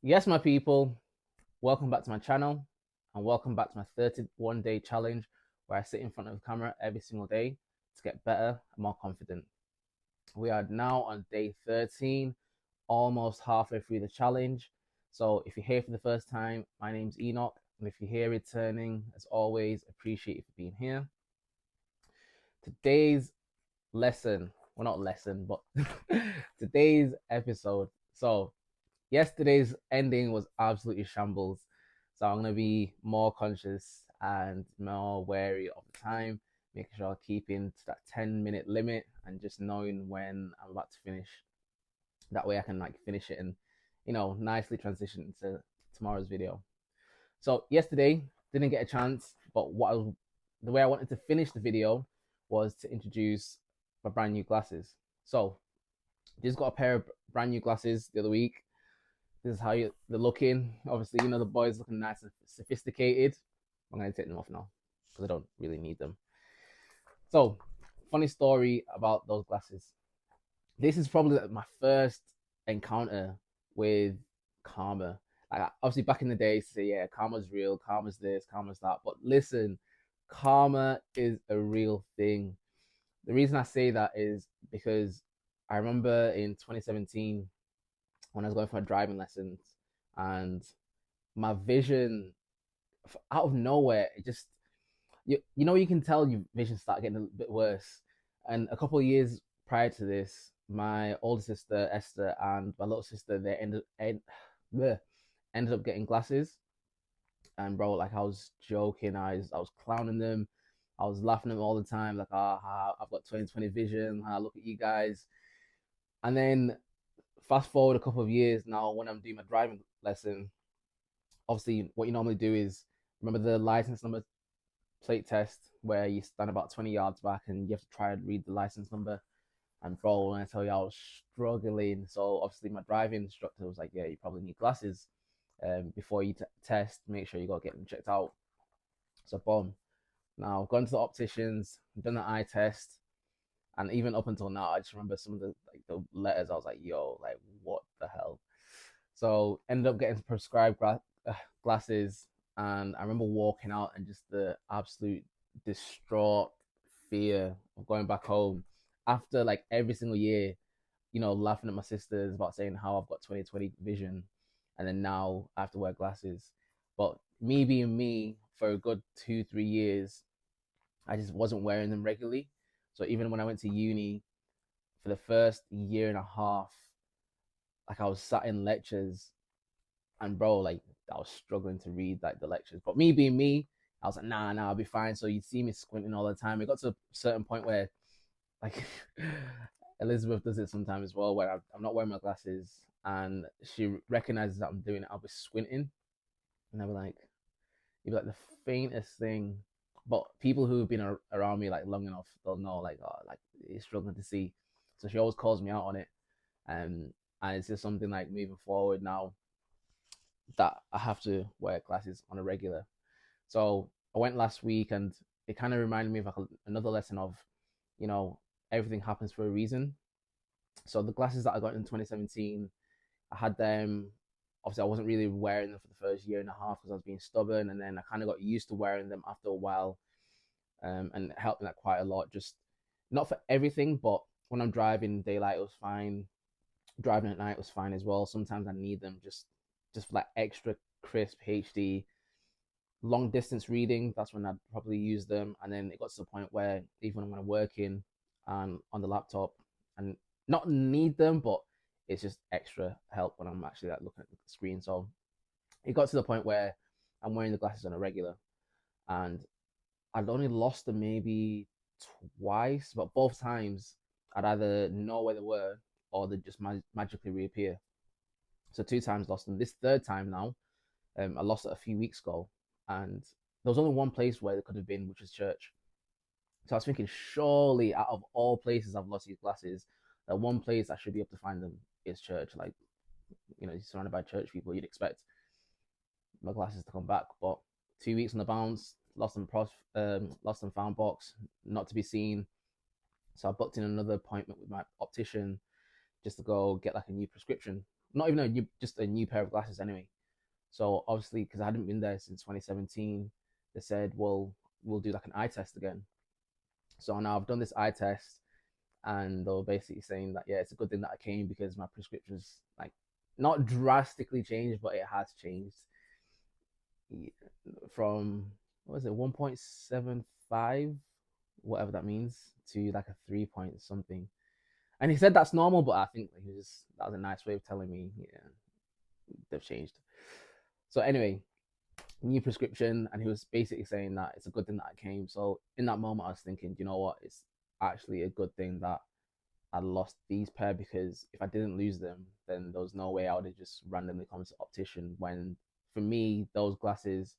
Yes, my people, welcome back to my channel and welcome back to my 31-day challenge where I sit in front of the camera every single day to get better and more confident. We are now on day 13, almost halfway through the challenge. So if you're here for the first time, my name's Enoch. And if you're here returning, as always, appreciate you for being here. Today's lesson, well, not lesson, but today's episode. So yesterday's ending was absolutely shambles. So I'm gonna be more conscious and more wary of the time, making sure I keep in to that 10-minute limit and just knowing when I'm about to finish. That way I can finish it and nicely transition into tomorrow's video. So yesterday didn't get a chance, but the way I wanted to finish the video was to introduce my brand new glasses. So just got a pair of brand new glasses the other week. This is how they're looking. Obviously, the boys looking nice and sophisticated. I'm gonna take them off now because I don't really need them. So, funny story about those glasses. This is probably my first encounter with karma. Like obviously back in the day, say yeah, karma's real, karma's this, karma's that. But listen, karma is a real thing. The reason I say that is because I remember in 2017 when I was going for my driving lessons, and my vision out of nowhere, it just you can tell your vision start getting a bit worse. And a couple of years prior to this, my older sister Esther and my little sister they ended up getting glasses. And bro, like I was joking, I was clowning them, I was laughing at them all the time, like I've got 20/20 vision, look at you guys. And then fast forward a couple of years now, when I'm doing my driving lesson, obviously what you normally do is remember the license number plate test where you stand about 20 yards back and you have to try and read the license number. And bro, when I tell you I was struggling, so obviously my driving instructor was like, yeah, you probably need glasses before you test. Make sure you got to get them checked out. So boom. Now I've gone to the opticians, done the eye test, and even up until now, I just remember some of the letters. I was like, yo, like what the hell? So ended up getting prescribed glasses, and I remember walking out and just the absolute distraught fear of going back home after like every single year, laughing at my sisters about saying how I've got 20/20 vision, and then now I have to wear glasses. But me being me for a good 2 3 years, I just wasn't wearing them regularly. So even when I went to uni for the first year and a half, like I was sat in lectures and bro, like I was struggling to read like the lectures. But me being me, I was like, nah, I'll be fine. So you'd see me squinting all the time. It got to a certain point where like Elizabeth does it sometimes as well, where I'm not wearing my glasses and she recognizes that I'm doing it. I'll be squinting and I'll be like, it'd be like the faintest thing. But people who have been around me like long enough, they'll know like, oh, like you're struggling to see. So she always calls me out on it. And it's just something like moving forward now that I have to wear glasses on a regular. So I went last week, and it kind of reminded me of like another lesson of, you know, everything happens for a reason. So the glasses that I got in 2017, I had them. Obviously, I wasn't really wearing them for the first year and a half because I was being stubborn, and then I kind of got used to wearing them after a while, and it helped me that quite a lot. Just not for everything, but when I'm driving daylight, it was fine. Driving at night was fine as well. Sometimes I need them just for like extra crisp HD long distance reading. That's when I'd probably use them. And then it got to the point where even when I'm working and on the laptop and not need them, but it's just extra help when I'm actually like looking at the screen. So it got to the point where I'm wearing the glasses on a regular, and I'd only lost them maybe twice, but both times I'd either know where they were or they'd just magically reappear. So two times lost them. This third time now, I lost it a few weeks ago, and there was only one place where they could have been, which was church. So I was thinking, surely out of all places I've lost these glasses, the one place I should be able to find them is church. Like, you're surrounded by church people, you'd expect my glasses to come back. But 2 weeks on the bounce, lost and found box, not to be seen. So I booked in another appointment with my optician just to go get like a new prescription, not even a new, just a new pair of glasses anyway. So obviously, because I hadn't been there since 2017, they said, well, we'll do like an eye test again. So now I've done this eye test, and they were basically saying that yeah, it's a good thing that I came because my prescription's like not drastically changed, but it has changed from what was it 1.75, whatever that means, to like a 3 point something. And he said that's normal, but I think he was that was a nice way of telling me yeah they've changed. So anyway, new prescription, and he was basically saying that it's a good thing that I came. So in that moment, I was thinking, you know what, it's actually a good thing that I lost these pair, because if I didn't lose them, then there was no way I would have just randomly come to optician when for me those glasses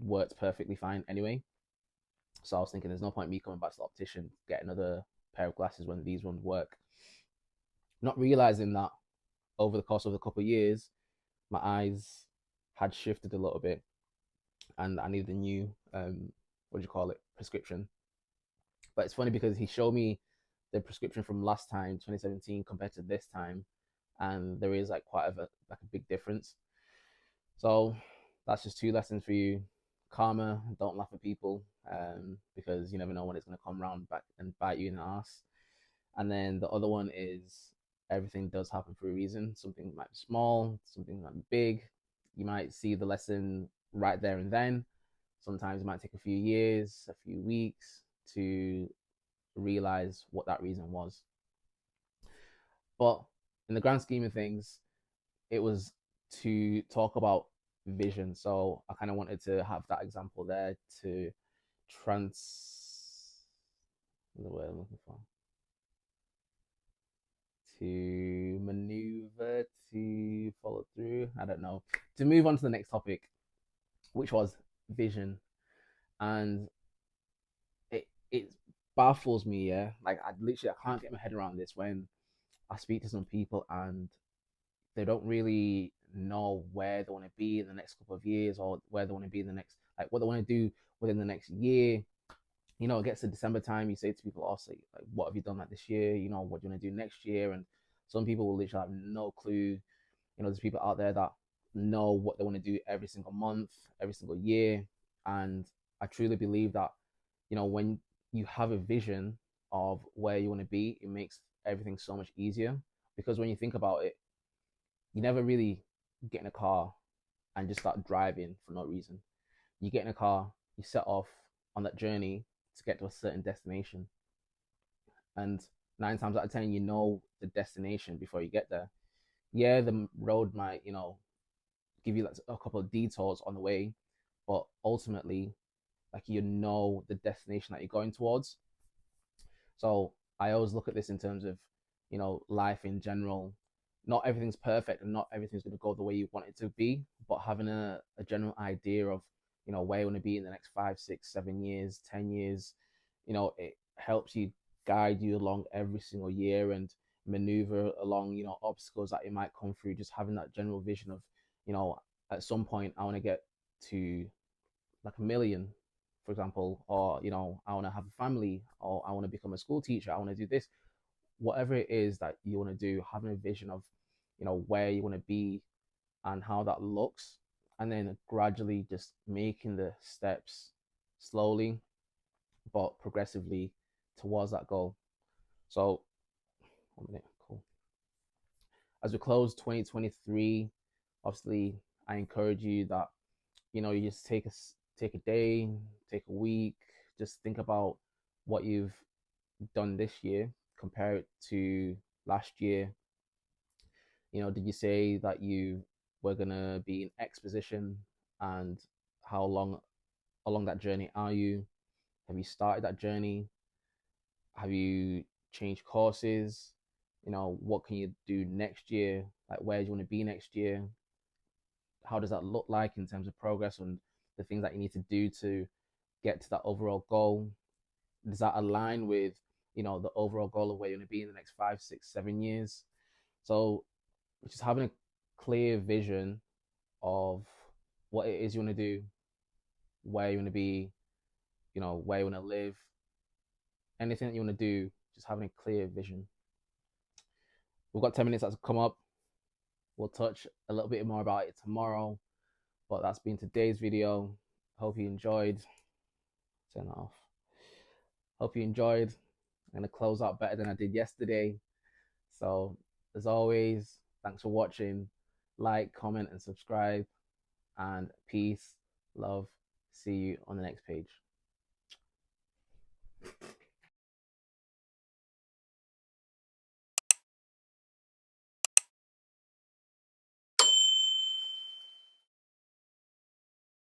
worked perfectly fine anyway. So I was thinking there's no point me coming back to the optician get another pair of glasses when these ones work. Not realizing that over the course of a couple of years, my eyes had shifted a little bit, and I needed a new what do you call it prescription. But it's funny because he showed me the prescription from last time, 2017, compared to this time, and there is like quite a big difference. So that's just two lessons for you. Karma, don't laugh at people, because you never know when it's going to come around back and bite you in the ass. And then the other one is everything does happen for a reason. Something might be small, something might be big. You might see the lesson right there and then. Sometimes it might take a few years, a few weeks to realize what that reason was. But in the grand scheme of things, it was to talk about vision. So I kind of wanted to have that example there to trans the word I'm looking for, to maneuver, to follow through. I don't know. To move on to the next topic, which was vision. And it baffles me, yeah. Like I can't get my head around this when I speak to some people and they don't really know where they want to be in the next couple of years, or where they want to be in the next, like what they want to do within the next year. It gets to December time, you say to people, "Oh, say, like, what have you done like this year? What do you want to do next year?" And some people will literally have no clue. There's people out there that know what they want to do every single month, every single year, and I truly believe that, when you have a vision of where you want to be, it makes everything so much easier. Because when you think about it, you never really get in a car and just start driving for no reason. You get in a car, you set off on that journey to get to a certain destination. And 9 times out of 10, you know the destination before you get there. Yeah, the road might, give you like a couple of detours on the way, but ultimately, like the destination that you're going towards. So I always look at this in terms of, life in general. Not everything's perfect and not everything's going to go the way you want it to be, but having a general idea of, where you want to be in the next 5, 6, 7 years, 10 years, it helps you guide you along every single year and maneuver along, obstacles that you might come through. Just having that general vision of, at some point, I want to get to like a million, for example, or, I want to have a family, or I want to become a school teacher, I want to do this. Whatever it is that you want to do, having a vision of, where you want to be and how that looks, and then gradually just making the steps slowly but progressively towards that goal. So, 1 minute, cool. As we close 2023, obviously, I encourage you that, you just take a day, take a week, just think about what you've done this year, compare it to last year. Did you say that you were gonna be in X position, and how long along that journey are you? Have you started that journey? Have you changed courses? What can you do next year? Like, where do you want to be next year? How does that look like in terms of progress and the things that you need to do to get to that overall goal? Does that align with, the overall goal of where you want to be in the next 5, 6, 7 years? So just having a clear vision of what it is you want to do, where you want to be, where you want to live, anything that you want to do, just having a clear vision. We've got 10 minutes that's come up. We'll touch a little bit more about it tomorrow. But that's been today's video. Hope you enjoyed. Turn it off. Hope you enjoyed. I'm going to close out better than I did yesterday. So, as always, thanks for watching. Like, comment, and subscribe. And peace, love. See you on the next page.